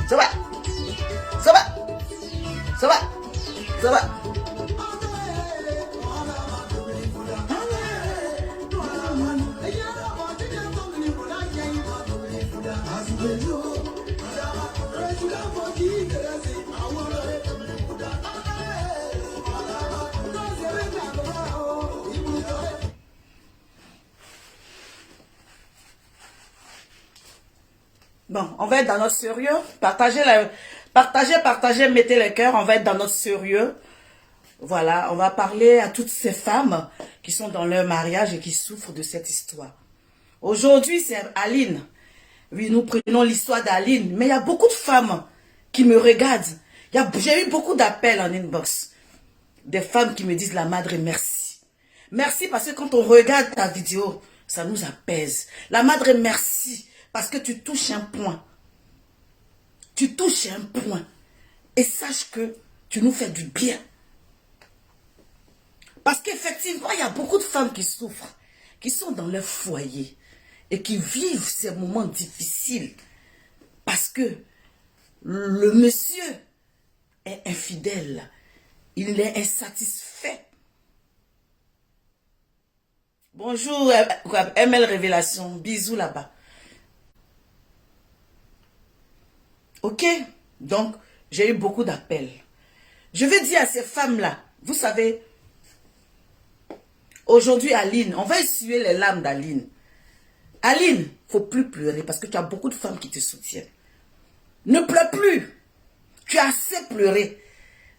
Ça va. Ça va. Ça va. Ça va. Bon, on va être dans notre sérieux. Partagez, mettez les cœurs. On va être dans notre sérieux. Voilà, on va parler à toutes ces femmes qui sont dans leur mariage et qui souffrent de cette histoire. Aujourd'hui, c'est Aline. Oui, nous prenons l'histoire d'Aline. Mais il y a beaucoup de femmes qui me regardent. J'ai eu beaucoup d'appels en inbox. Des femmes qui me disent, la madre, merci. Merci parce que quand on regarde ta vidéo, ça nous apaise. La madre, merci. Parce que tu touches un point. Tu touches un point. Et sache que tu nous fais du bien. Parce qu'effectivement, il y a beaucoup de femmes qui souffrent, qui sont dans leur foyer et qui vivent ces moments difficiles. Parce que le monsieur est infidèle. Il est insatisfait. Bonjour, ML Révélation. Bisous là-bas. Ok, donc j'ai eu beaucoup d'appels. Je vais dire à ces femmes-là, vous savez, aujourd'hui Aline, on va essuyer les larmes d'Aline. Aline, il ne faut plus pleurer parce que tu as beaucoup de femmes qui te soutiennent. Ne pleure plus. Tu as assez pleuré.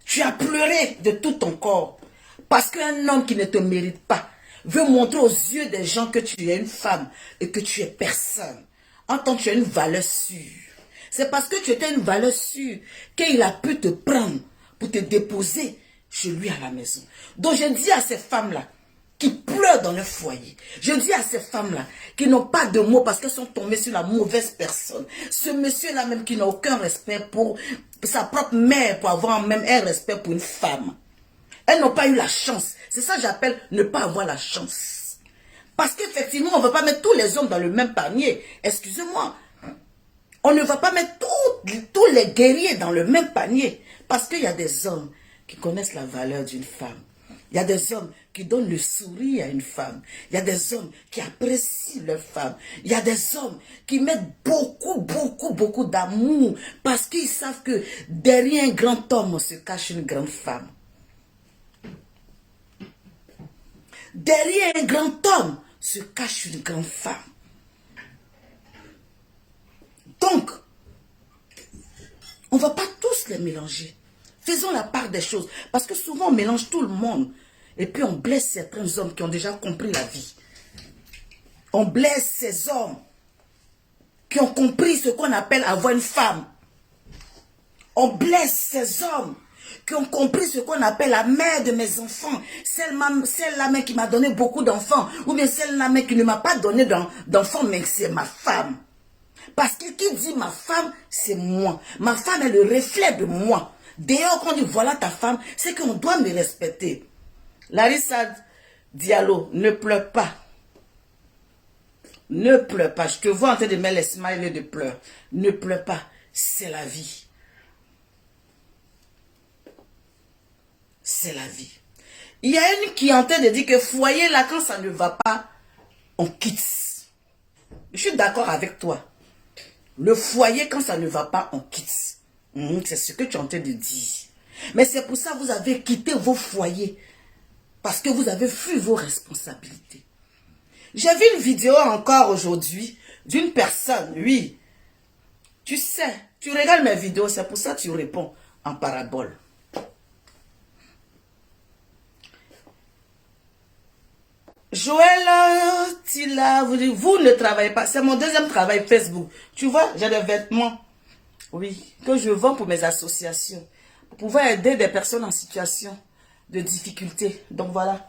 Tu as pleuré de tout ton corps. Parce qu'un homme qui ne te mérite pas veut montrer aux yeux des gens que tu es une femme et que tu es personne. En tant que tu as une valeur sûre. C'est parce que tu étais une valeur sûre qu'il a pu te prendre pour te déposer chez lui à la maison. Donc je dis à ces femmes-là qui pleurent dans leur foyer, je dis à ces femmes-là qui n'ont pas de mots parce qu'elles sont tombées sur la mauvaise personne. Ce monsieur-là même qui n'a aucun respect pour sa propre mère, pour avoir même un respect pour une femme. Elles n'ont pas eu la chance. C'est ça que j'appelle ne pas avoir la chance. Parce qu'effectivement, on ne veut pas mettre tous les hommes dans le même panier. Excusez-moi. On ne va pas mettre tous les guerriers dans le même panier. Parce qu'il y a des hommes qui connaissent la valeur d'une femme. Il y a des hommes qui donnent le sourire à une femme. Il y a des hommes qui apprécient leur femme. Il y a des hommes qui mettent beaucoup d'amour. Parce qu'ils savent que derrière un grand homme se cache une grande femme. Derrière un grand homme se cache une grande femme. Donc, on ne va pas tous les mélanger. Faisons la part des choses. Parce que souvent, on mélange tout le monde. Et puis, on blesse certains hommes qui ont déjà compris la vie. On blesse ces hommes qui ont compris ce qu'on appelle avoir une femme. On blesse ces hommes qui ont compris ce qu'on appelle la mère de mes enfants. Celle-là même qui m'a donné beaucoup d'enfants. Ou bien celle-là même qui ne m'a pas donné d'enfants, mais c'est ma femme. Parce que qui dit ma femme, c'est moi. Ma femme est le reflet de moi. D'ailleurs, quand on dit voilà ta femme, c'est qu'on doit me respecter. Larissa Diallo, ne pleure pas. Ne pleure pas. Je te vois en train de mettre les smileys de pleurs. Ne pleure pas. C'est la vie. C'est la vie. Il y a une qui est en train de dire que foyer là, quand ça ne va pas, on quitte. Je suis d'accord avec toi. Le foyer, quand ça ne va pas, on quitte. C'est ce que tu es en train de dire. Mais c'est pour ça que vous avez quitté vos foyers. Parce que vous avez fui vos responsabilités. J'ai vu une vidéo encore aujourd'hui d'une personne, oui. Tu sais, tu regardes mes vidéos, c'est pour ça que tu réponds en parabole. Joël, Tila, vous ne travaillez pas. C'est mon deuxième travail Facebook. Tu vois, j'ai des vêtements, oui, que je vends pour mes associations. Pour pouvoir aider des personnes en situation de difficulté. Donc voilà.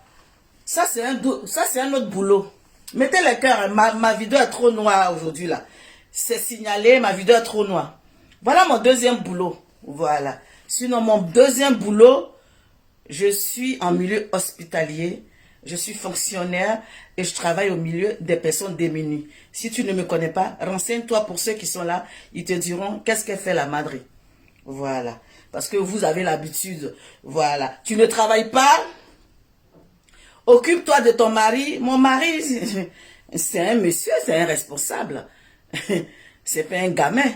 Ça, c'est un autre boulot. Mettez les cœurs, hein. Ma vidéo est trop noire aujourd'hui là. C'est signalé, ma vidéo est trop noire. Voilà mon deuxième boulot. Voilà. Sinon, mon deuxième boulot, je suis en milieu hospitalier. Je suis fonctionnaire et je travaille au milieu des personnes démunies. Si tu ne me connais pas, renseigne-toi pour ceux qui sont là. Ils te diront qu'est-ce qu'elle fait la madre. Voilà. Parce que vous avez l'habitude. Voilà. Tu ne travailles pas. Occupe-toi de ton mari. Mon mari, c'est un monsieur, c'est un responsable. C'est pas un gamin.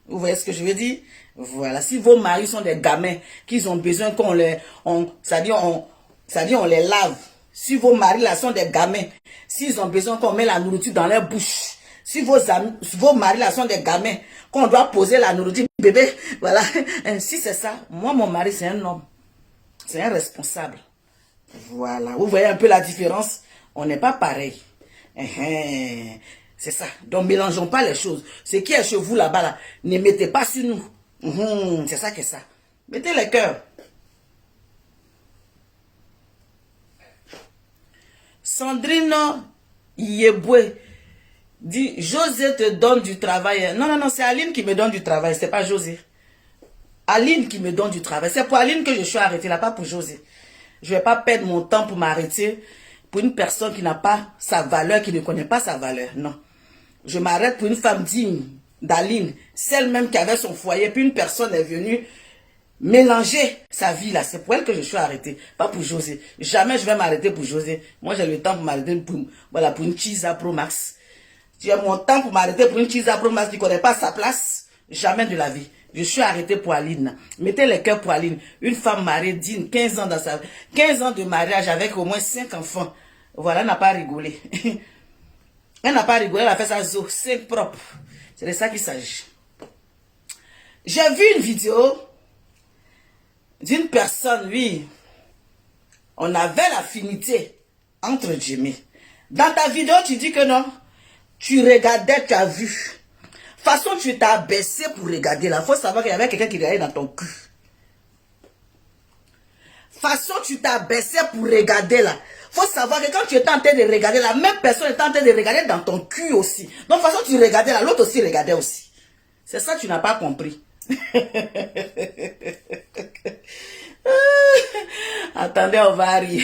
Vous voyez ce que je veux dire? Voilà. Si vos maris sont des gamins, qu'ils ont besoin qu'on les... c'est-à-dire on les lave. Si vos maris là sont des gamins, s'ils ont besoin qu'on met la nourriture dans leur bouche. Si vos maris là sont des gamins, qu'on doit poser la nourriture, bébé, voilà. Si c'est ça, moi mon mari c'est un homme. C'est un responsable. Voilà. Vous voyez un peu la différence? On n'est pas pareil. C'est ça. Donc mélangeons pas les choses. Ce qui est chez vous là-bas, là, ne mettez pas sur nous. C'est ça que ça. Mettez les cœurs. Sandrine Yeboué dit, José te donne du travail. Non, non, non, c'est Aline qui me donne du travail, c'est pas José. Aline qui me donne du travail. C'est pour Aline que je suis arrêtée là, pas pour José. Je ne vais pas perdre mon temps pour m'arrêter pour une personne qui n'a pas sa valeur, qui ne connaît pas sa valeur. Non. Je m'arrête pour une femme digne d'Aline, celle même qui avait son foyer, puis une personne est venue mélanger sa vie là. C'est pour elle que je suis arrêtée, pas pour José. Jamais je vais m'arrêter pour José. Moi j'ai le temps pour m'arrêter pour, voilà, pour une Chiza Pro Max. Tu as mon temps pour m'arrêter pour une Chiza Pro Max qui ne connaît pas sa place. Jamais de la vie. Je suis arrêtée pour Aline. Mettez les cœurs pour Aline. Une femme mariée digne, 15 ans dans sa vie. 15 ans de mariage avec au moins 5 enfants. Voilà, elle n'a pas rigolé. Elle n'a pas rigolé, elle a fait sa zo, 5 propres. C'est de ça qu'il s'agit. J'ai vu une vidéo d'une personne, oui. On avait l'affinité entre Jimmy. Dans ta vidéo, tu dis que non. Tu regardais, tu as vu. Façon, tu t'as baissé pour regarder là. Il faut savoir qu'il y avait quelqu'un qui regardait dans ton cul. Façon, tu t'as baissé pour regarder là. Il faut savoir que quand tu étais en train de regarder, la même personne était en train de regarder dans ton cul aussi. Donc, façon, tu regardais là, l'autre aussi regardait aussi. C'est ça que tu n'as pas compris. Attendez, on va rire.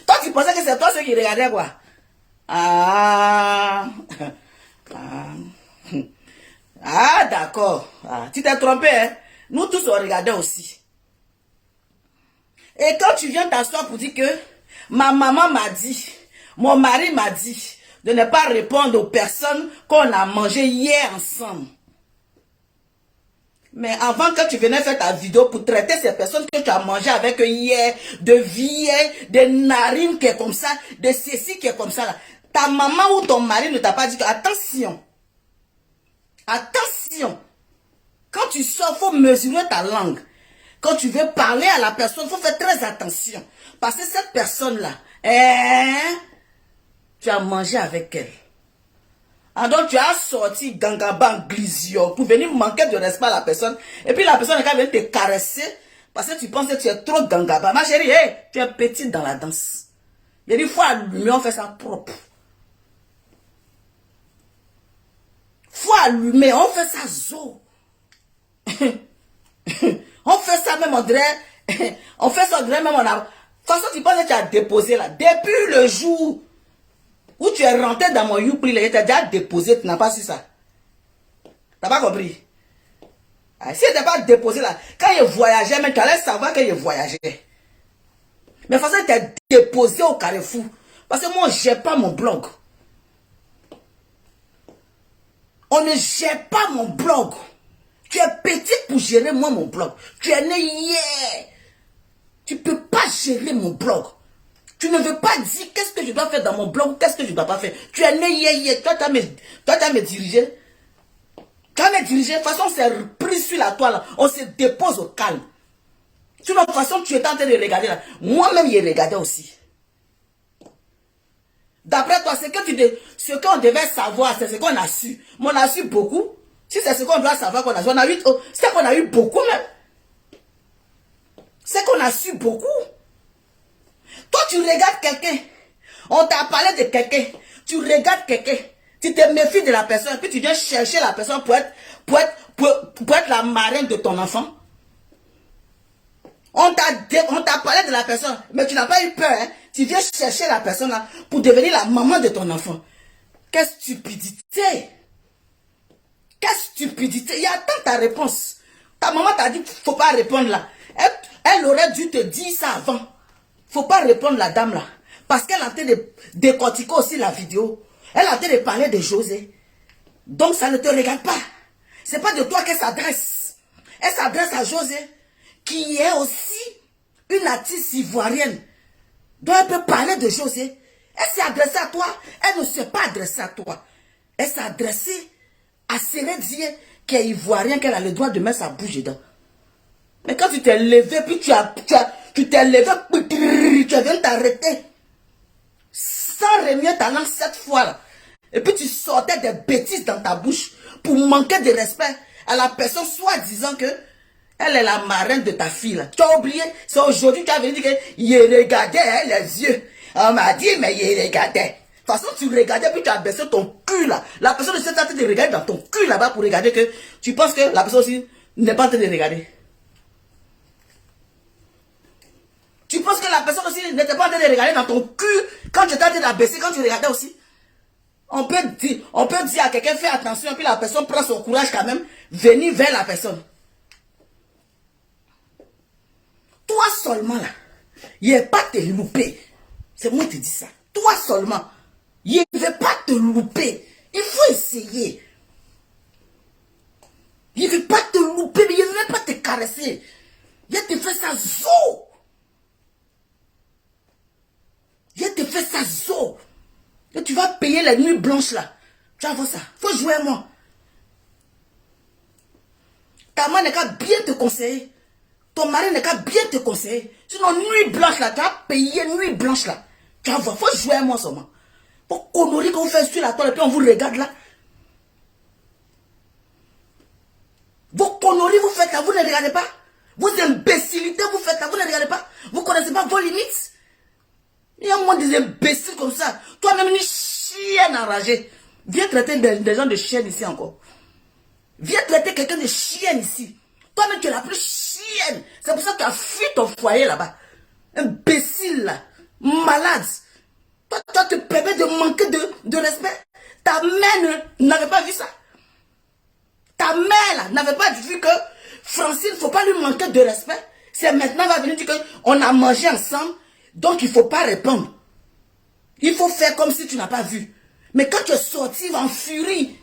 Toi, tu pensais que c'est toi ceux qui regardaient quoi? Ah, d'accord. Tu t'es trompé, hein? Nous tous, on regardait aussi. Et quand tu viens t'asseoir pour dire que ma maman m'a dit, mon mari m'a dit de ne pas répondre aux personnes qu'on a mangé hier ensemble. Mais avant que tu venais faire ta vidéo pour traiter ces personnes que tu as mangé avec hier, de vieilles, de narines qui est comme ça, de ceci qui est comme ça là. Ta maman ou ton mari ne t'a pas dit que, attention, attention, quand tu sors, il faut mesurer ta langue. Quand tu veux parler à la personne, il faut faire très attention. Parce que cette personne-là, tu as mangé avec elle. Donc tu as sorti Gangaban Glisio pour venir manquer de respect à la personne. Et puis la personne est venue te caresser parce que tu penses que tu es trop Gangaban. Ma chérie, tu es petite dans la danse. Il y a des fois, allumer, on fait ça propre. Faut allumer, on fait ça zo. On fait ça même, on dirait. On fait ça, on dirait même, on a. De toute façon, tu penses que tu as déposé là. Depuis le jour où tu es rentré dans mon Youpri, tu as déjà déposé, tu n'as pas su ça. Tu n'as pas compris? Si tu n'as pas déposé là, quand il voyageait, mais tu allais savoir qu'il voyageait. Mais de toute façon, tu as déposé au Carrefour. Parce que moi, je ne gère pas mon blog. On ne gère pas mon blog. Tu es petite pour gérer moi mon blog. Tu es né hier. Tu ne peux pas gérer mon blog. Tu ne veux pas dire qu'est-ce que je dois faire dans mon blog ou qu'est-ce que je ne dois pas faire. Tu es né hier. Toi, tu as me dirigé. Tu as me dirigé. De toute façon, c'est pris sur la toile. On se dépose au calme. De toute façon, tu es en train de regarder là. Moi-même, je regardais aussi. D'après toi, ce qu'on devait savoir, c'est ce qu'on a su. Mais on a su beaucoup. Si c'est ce qu'on doit savoir qu'on a su, c'est qu'on a eu beaucoup même. C'est qu'on a su beaucoup. Toi, tu regardes quelqu'un. On t'a parlé de quelqu'un. Tu regardes quelqu'un. Tu te méfies de la personne. Puis tu viens chercher la personne pour être la marraine de ton enfant. On t'a parlé de la personne. Mais tu n'as pas eu peur. Hein? Tu viens chercher la personne là pour devenir la maman de ton enfant. Quelle stupidité. Quelle stupidité. Il y a tant ta réponse. Ta maman t'a dit qu'il ne faut pas répondre là. Elle aurait dû te dire ça avant. Il ne faut pas répondre la dame là. Parce qu'elle a en train de décortiquer aussi la vidéo. Elle a en train de parler de José. Donc ça ne te regarde pas. Ce n'est pas de toi qu'elle s'adresse. Elle s'adresse à José, qui est aussi une artiste ivoirienne. Donc elle peut parler de José. Elle s'est adressée à toi. Elle ne s'est pas adressée à toi. Elle s'est adressée à Sérédier, qui est ivoirien, qu'elle a le droit de mettre sa bouche dedans. Mais quand tu t'es levé, puis tu t'es levé, tu viens t'arrêter. Sans remuer ta langue 7 fois là. Et puis tu sortais des bêtises dans ta bouche pour manquer de respect à la personne soi-disant que elle est la marraine de ta fille là. Tu as oublié, c'est aujourd'hui que tu as venu dire qu'il regardait hein, les yeux. On m'a dit, mais il regardait. De toute façon, tu regardais, puis tu as baissé ton cul là. La personne ne s'est pas en train de regarder dans ton cul là-bas pour regarder que tu penses que la personne aussi n'est pas en train de regarder. Tu penses que la personne aussi n'était pas en train de regarder dans ton cul quand tu étais en train d'abaisser, quand tu regardais aussi. On peut dire à quelqu'un, fais attention, puis la personne prend son courage quand même, venir vers la personne. Toi seulement là, il ne va pas te louper. C'est moi qui te dis ça. Toi seulement, il ne va pas te louper. Il faut essayer. Il ne veut pas te louper, mais il ne veut pas te caresser. Il te fait ça zo. Il te fait ça zo. Et tu vas payer les nuits blanches là. Tu vas voir ça. Il faut jouer à moi. Ta mère n'est qu'à bien te conseiller. Ton mari n'est qu'à bien te conseiller. Sinon, nuit blanche là, tu vas payer nuit blanche là. Tu vas voir. Il faut jouer à moi seulement. Pour conneries que vous faites sur la toile et puis on vous regarde là. Vos conneries vous faites là, vous ne regardez pas. Vos imbécilités vous faites là, vous ne regardez pas. Vous ne connaissez pas vos limites. Il y a moins des imbéciles comme ça. Toi-même, une chienne enragée. Viens traiter des gens de chienne ici encore. Viens traiter quelqu'un de chienne ici. Toi-même, tu es la plus chienne. C'est pour ça que tu as fui ton foyer là-bas. Imbécile là. Malade. Toi, te permets de manquer de respect. Ta mère n'avait pas vu ça. Ta mère là n'avait pas vu que Francine, il ne faut pas lui manquer de respect. C'est maintenant va venir dire qu'on a mangé ensemble. Donc, il ne faut pas répondre. Il faut faire comme si tu n'as pas vu. Mais quand tu es sorti en furie,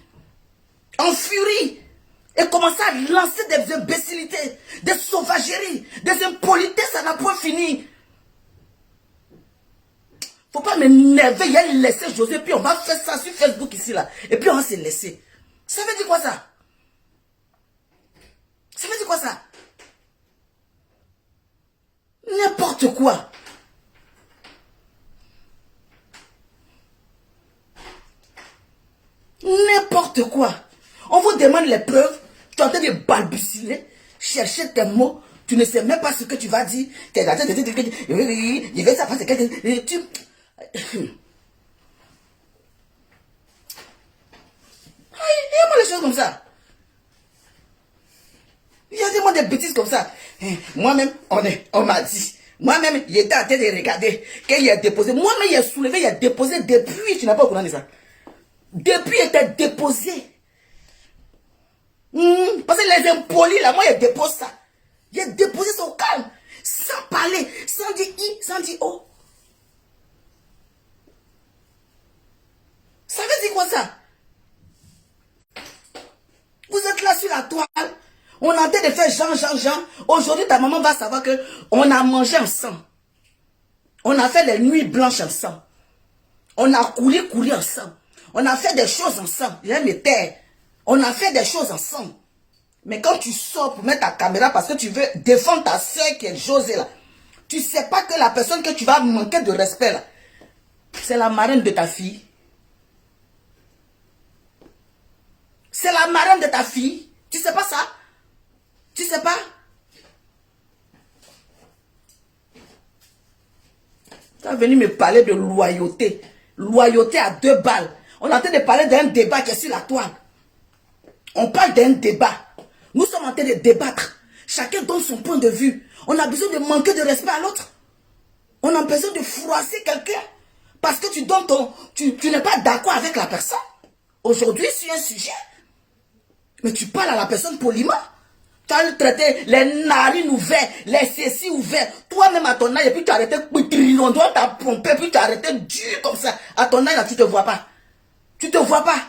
et commencer à lancer des imbécilités, des sauvageries, des impolitesses, ça n'a point fini. Faut pas m'énerver, il y a laissé José, puis on va faire ça sur Facebook ici, là. Et puis on va se laisser. Ça veut dire quoi ça? Ça veut dire quoi ça? N'importe quoi. N'importe quoi. On vous demande les preuves. Tu es en train de balbutier, chercher tes mots. Tu ne sais même pas ce que tu vas dire. Tu es en train de dire, il veut ça passer quelqu'un. Il y a pas des choses comme ça. Il y a tellement de bêtises comme ça. Moi-même, on m'a dit. Moi-même, il était en train de regarder. Qu'il a déposé. Moi-même, il a soulevé, il a déposé depuis. Tu n'as pas au courant de ça. Depuis, il était déposé. Parce que les impolis, là, moi, il dépose ça. Il a déposé son calme. Sans parler, sans dire I, sans dire O. Ça veut dire quoi ça? Vous êtes là sur la toile. On est en train de faire Jean. Aujourd'hui, ta maman va savoir que on a mangé ensemble. On a fait les nuits blanches ensemble. On a couru ensemble. On a fait des choses ensemble. Je vais me taire. On a fait des choses ensemble. Mais quand tu sors pour mettre ta caméra parce que tu veux défendre ta soeur qui est José là, tu ne sais pas que la personne que tu vas manquer de respect là, c'est la marraine de ta fille. C'est la marraine de ta fille. Tu ne sais pas ça? Tu ne sais pas? Tu es venu me parler de loyauté. Loyauté à 2 balles. On est en train de parler d'un débat qui est sur la toile. On parle d'un débat. Nous sommes en train de débattre. Chacun donne son point de vue. On a besoin de manquer de respect à l'autre. On a besoin de froisser quelqu'un. Parce que tu donnes ton... Tu n'es pas d'accord avec la personne. Aujourd'hui, sur un sujet. Mais tu parles à la personne poliment. Tu as traité les narines ouvertes, les ceci ouverts. Toi-même à ton âge, et puis tu as arrêté, on doit t'a pompé, puis tu as arrêté dur comme ça. À ton âge, là, tu ne te vois pas. Tu te vois pas.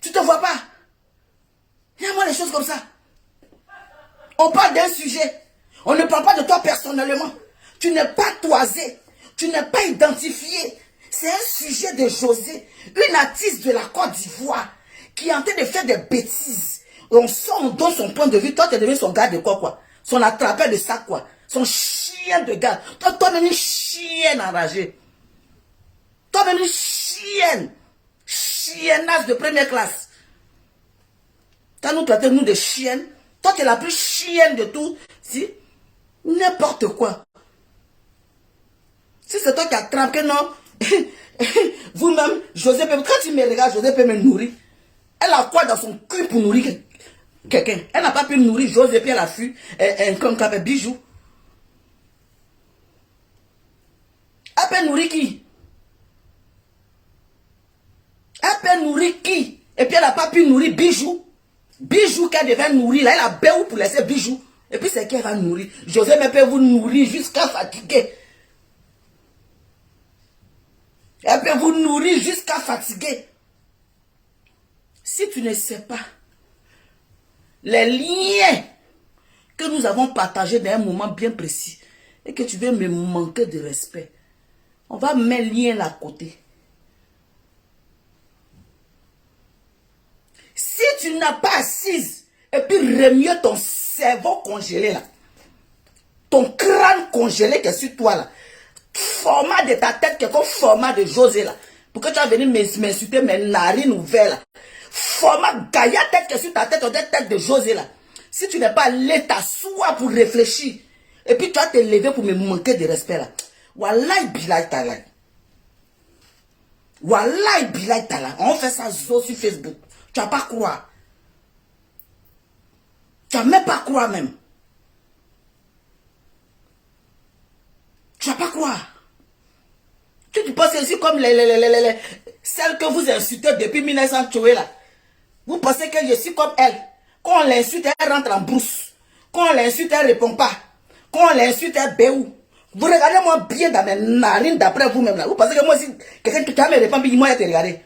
Tu te vois pas. Il y a moi les choses comme ça. On parle d'un sujet. On ne parle pas de toi personnellement. Tu n'es pas toisé. Tu n'es pas identifié. C'est un sujet de José, une artiste de la Côte d'Ivoire, qui est en train de faire des bêtises. On sort, on donne son point de vue. Toi, tu es devenu son gars de quoi. Son attrapeur de sac, quoi. Son chien de gars. Toi-même une chienne enragée. Toi-même une chienne. Chiennasse de première classe. Tu as nous traité, nous, de chiennes. Toi, tu es la plus chienne de tout. Si, n'importe quoi. Si c'est toi qui as trappé, non. Vous-même, José peut... Quand tu me regardes, José peut me nourrir. Elle a quoi dans son cul pour nourrir quelqu'un? Elle n'a pas pu nourrir José, puis elle a fui un bijou. Elle peut nourrir qui? Elle peut nourrir qui? Et puis elle n'a pas pu nourrir bijou. Bijou qu'elle devait nourrir, là, elle a béou pour laisser bijou. Et puis c'est qui elle va nourrir? José me peut vous nourrir jusqu'à fatiguer. Elle peut vous nourrir jusqu'à fatiguer. Si tu ne sais pas les liens que nous avons partagés dans un moment bien précis et que tu veux me manquer de respect, on va mettre les liens là à côté. Si tu n'as pas assise et puis remuer ton cerveau congelé là, ton crâne congelé qui est sur toi là, format de ta tête qui est comme format de José là, pour que tu vas venir m'insulter mes narines ouvertes là, format gaillard tête qui est sur ta tête, on tête de José là. Si tu n'es pas allé t'asseoir pour réfléchir, et puis tu vas te lever pour me manquer de respect là, wallahi bilay talay. Wallahi bilay talay. On fait ça sur Facebook. Tu vas pas croire. Tu vas même pas croire même. Tu vas pas croire. Tu penses aussi comme celles que vous insultez depuis 1900 là. Vous pensez que je suis comme elle. Quand on l'insulte, elle rentre en brousse. Quand on l'insulte, elle ne répond pas. Quand on l'insulte, elle béou. Vous regardez moi bien dans mes narines d'après vous-même là. Vous pensez que moi aussi, quelqu'un qui me répond, moi je te regarder.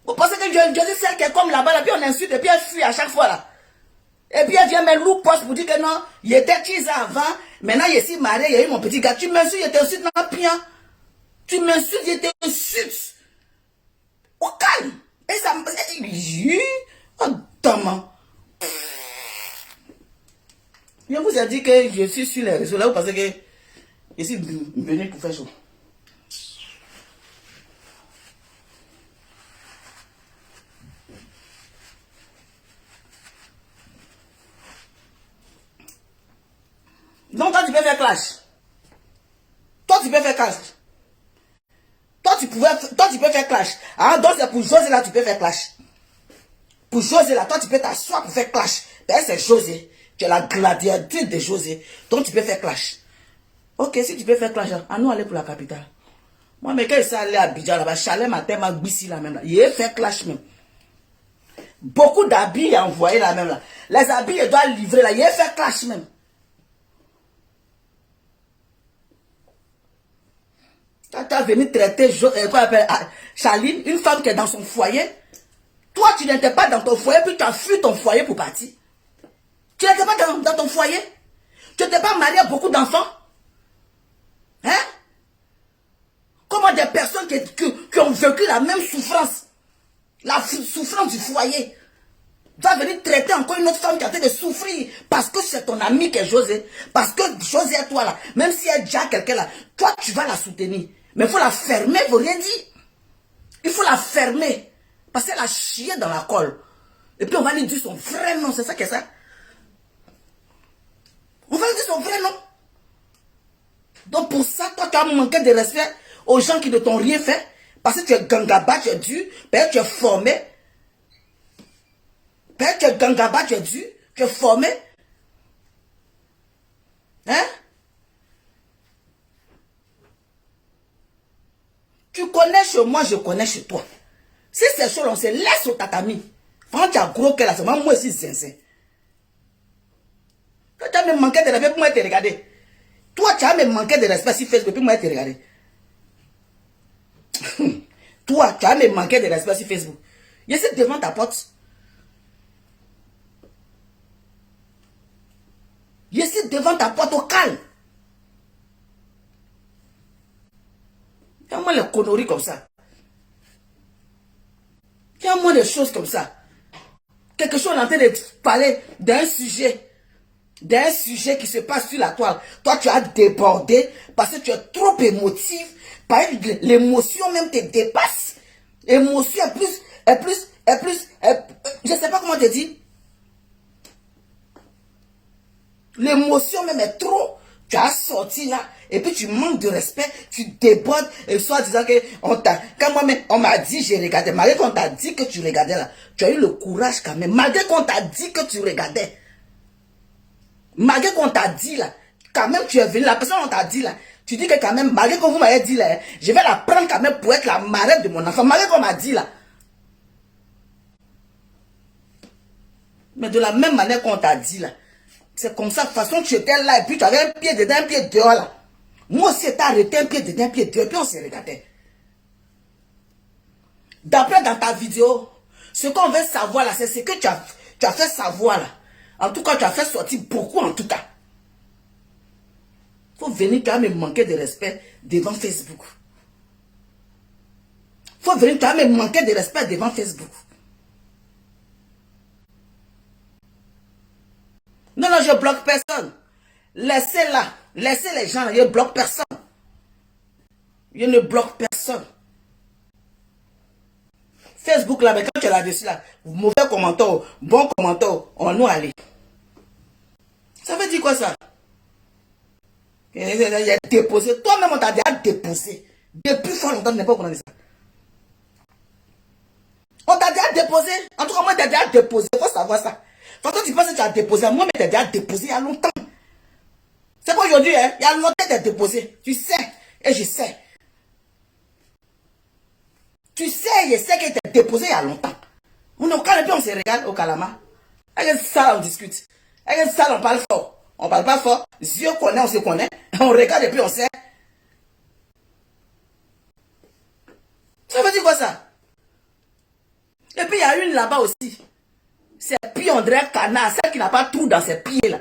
Vous pensez que je suis celle qui est comme là-bas, là, puis on insulte et puis elle fuit à chaque fois là. Et puis elle vient me loup poste pour dire que non, il était cheese avant, maintenant je suis marié, il y a eu mon petit gars. Tu m'insultes, je t'insulte dans le pied. Tu m'insultes, je t'insulte. Au calme. Et ça me dit, oh, dame. Je vous ai dit que je suis sur les réseaux là, vous pensez que je suis venu pour faire chaud. Donc toi tu peux faire clash. Toi tu peux faire clash. Toi tu peux faire clash. Ah, donc c'est pour José là, tu peux faire clash. Pour José là, toi tu peux t'asseoir pour faire clash. Ben c'est José. Tu es la gladiatrice de José. Donc tu peux faire clash. Ok, si tu peux faire clash, à nous aller pour la capitale. Moi, mais quand il s'est allé à Abidjan là-bas, Chalet matin m'a gbissi là même là. Il a fait clash même. Beaucoup d'habits il a envoyé là même là. Les habits il doit livrer là. Il a fait clash même. Quand tu as venu traiter Charline, une femme qui est dans son foyer, toi tu n'étais pas dans ton foyer, puis tu as fui ton foyer pour partir. Tu n'étais pas dans ton foyer. Tu n'étais pas marié à beaucoup d'enfants. Hein? Comment des personnes qui ont vécu la même souffrance, la souffrance du foyer, va venir traiter encore une autre femme qui a fait de souffrir parce que c'est ton ami qui est José. Parce que José est toi là. Même si elle est déjà quelqu'un là, toi tu vas la soutenir. Mais il faut la fermer, il faut rien dire. Il faut la fermer. Parce qu'elle a chié dans la colle. Et puis on va lui dire son vrai nom, c'est ça que c'est ça. On va lui dire son vrai nom. Donc pour ça, toi, tu as manqué de respect aux gens qui ne t'ont rien fait. Parce que tu es gangaba, tu es dur. Peut-être tu es formé. Peut-être tu es gangaba, tu es dur. Tu es formé. Hein? Tu connais chez moi, je connais chez toi. Si c'est chaud, on se laisse au tatami. Quand tu as gros que là, c'est moi aussi sincère. Toi, tu as même manqué de respect pour moi te regarder. Toi, tu as même manqué de respect sur Facebook pour moi te regarder. Toi, tu as même manqué de respect sur Facebook. Je suis devant ta porte. Je suis devant ta porte au calme. Fais-moi les conneries comme ça. Fais-moi des choses comme ça. Quelque chose, on est en train de parler d'un sujet. D'un sujet qui se passe sur la toile. Toi, tu as débordé parce que tu es trop émotif. L'émotion même te dépasse. L'émotion est plus, je ne sais pas comment te dire. L'émotion même est trop. Tu as sorti là, et puis tu manques de respect, tu débordes, et soit disant que quand moi-même, on m'a dit, j'ai regardé, malgré qu'on t'a dit que tu regardais là, tu as eu le courage quand même, malgré qu'on t'a dit que tu regardais, malgré qu'on t'a dit là, quand même tu es venu, la personne on t'a dit là, tu dis que quand même, malgré qu'on vous m'avez dit là, je vais la prendre quand même pour être la marraine de mon enfant, malgré qu'on m'a dit là. Mais de la même manière qu'on t'a dit là, c'est comme ça, de toute façon, tu étais là, et puis tu avais un pied dedans, un pied dehors là. Moi aussi, t'as arrêté un pied dedans, un pied dehors, et puis on s'est regardé. D'après dans ta vidéo, ce qu'on veut savoir là, c'est ce que tu as fait savoir là. En tout cas, tu as fait sortir beaucoup en tout cas. Faut venir quand même manquer de respect devant Facebook. Faut venir quand même manquer de respect devant Facebook. Non, non, je bloque personne. Laissez-la. Laissez les gens là. Je ne bloque personne. Je ne bloque personne. Facebook là, mais quand tu es là-dessus là, mauvais commentaire, bon commentaire, on nous aller. Ça veut dire quoi ça? Il a déposé. Toi-même, on t'a déjà déposé. Depuis fort longtemps, tu n'es pas au courant de ça. On t'a déjà déposé. En tout cas, moi, tu as déjà déposé. Il faut savoir ça. Quand tu penses que tu as déposé, moi, mais tu as déjà déposé il y a longtemps. C'est pas aujourd'hui, hein. Il y a longtemps que tu as déposé. Tu sais. Et je sais. Tu sais, je sais que tu as déposé il y a longtemps. On est au calme, on se regarde au calama. Avec ça, on discute. Avec ça, on parle fort. On parle pas fort. Dieu connaît, on se connaît. On regarde et puis on sait. Ça veut dire quoi ça? Et puis il y a une là-bas aussi. C'est André Canard, celle qui n'a pas trou dans ses pieds là.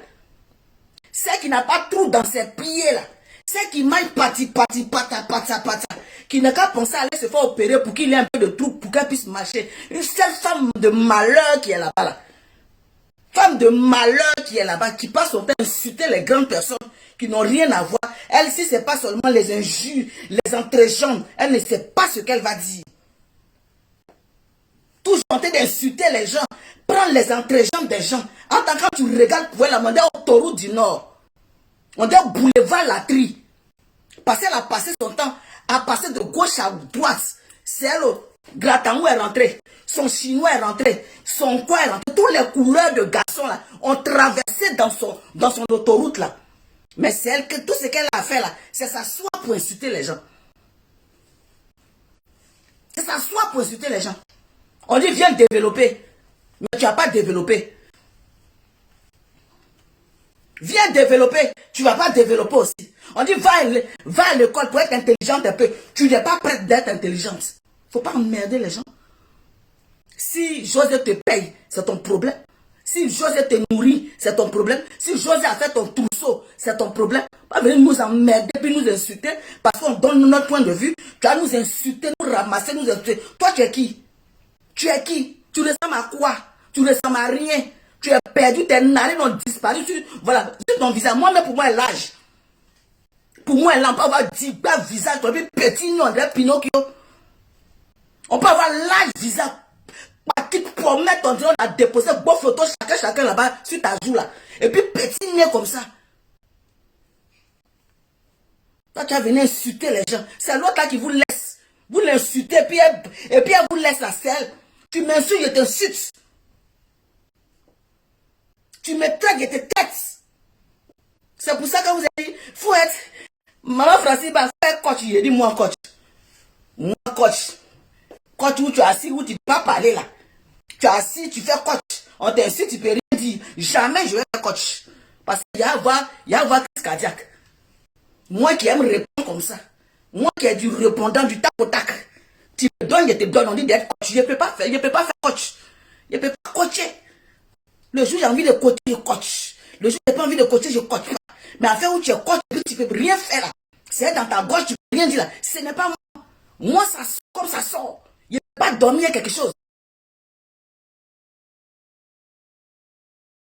Celle qui n'a pas trou dans ses pieds là. Celle qui mange pata. Qui n'a qu'à penser à aller se faire opérer pour qu'il ait un peu de trou, pour qu'elle puisse marcher. Une seule femme de malheur qui est là-bas là. Femme de malheur qui est là-bas, qui passe son temps à insulter les grandes personnes qui n'ont rien à voir. Elle, si c'est pas seulement les injures, les entrejambes, elle ne sait pas ce qu'elle va dire. Toujours en train d'insulter les gens, prendre les entrejambes des gens. En tant que tu regardes, pour la demander au taureau du Nord. On dit boulevard Latrie. Parce qu'elle a passé son temps à passer de gauche à droite. C'est elle, Gratango est rentré, son chinois est rentré, son quoi est rentré. Tous les couleurs de garçons là ont traversé dans son autoroute là. Mais c'est elle que tout ce qu'elle a fait là, c'est s'asseoir pour insulter les gens. C'est s'asseoir pour insulter les gens. On dit viens développer, mais tu n'as pas développé. Viens développer, tu ne vas pas développer aussi. On dit va à l'école pour être intelligente un peu. Tu n'es pas prête d'être intelligente. Il ne faut pas emmerder les gens. Si José te paye, c'est ton problème. Si José te nourrit, c'est ton problème. Si José a fait ton trousseau, c'est ton problème. Pas venir nous emmerder puis nous insulter parce qu'on donne notre point de vue. Tu vas nous insulter, nous ramasser, nous insulter. Toi, tu es qui? Tu es qui? Tu ressembles à quoi? Tu ressembles à rien. Tu es perdu, tes narines ont disparu. Voilà, sur ton visage. Moi-même, pour moi, l'âge. Pour moi, là, on peut avoir 10 visage, petit, nous, on dirait Pinocchio. On peut avoir l'âge visage. Qui te promet, on dirait, on a déposé beau photo, chacun là-bas, sur ta joue là. Et puis, petit nez comme ça. Toi, tu as venu insulter les gens. C'est l'autre là qui vous laisse. Vous l'insultez, et puis elle vous laisse la selle. Tu m'insultes, je t'insulte. Tu me traites, je te traite. C'est pour ça que vous avez dit, faut être... Maman Francis va faire coach. J'ai dit, moi coach. Moi coach. Coach où tu es assis, où tu ne peux pas parler là. Tu es assis, tu fais coach. On t'insulte, tu ne peux rien dire. Jamais je vais faire coach. Parce qu'il y a avoir crise cardiaque. Moi qui aime répondre comme ça. Moi qui ai du répondant du tac au tac. Tu me donnes, je te donne, on dit d'être coach. Je ne peux pas faire coach. Je ne peux pas coacher. Le jour où j'ai envie de coacher, je coach. Le jour où j'ai pas envie de coacher, je coach pas. Mais en fait, où tu es coach, tu ne peux rien faire là. C'est dans ta gauche, tu ne peux rien dire là. Ce n'est pas moi. Moi, ça sort comme ça sort. Je ne peux pas dormir quelque chose.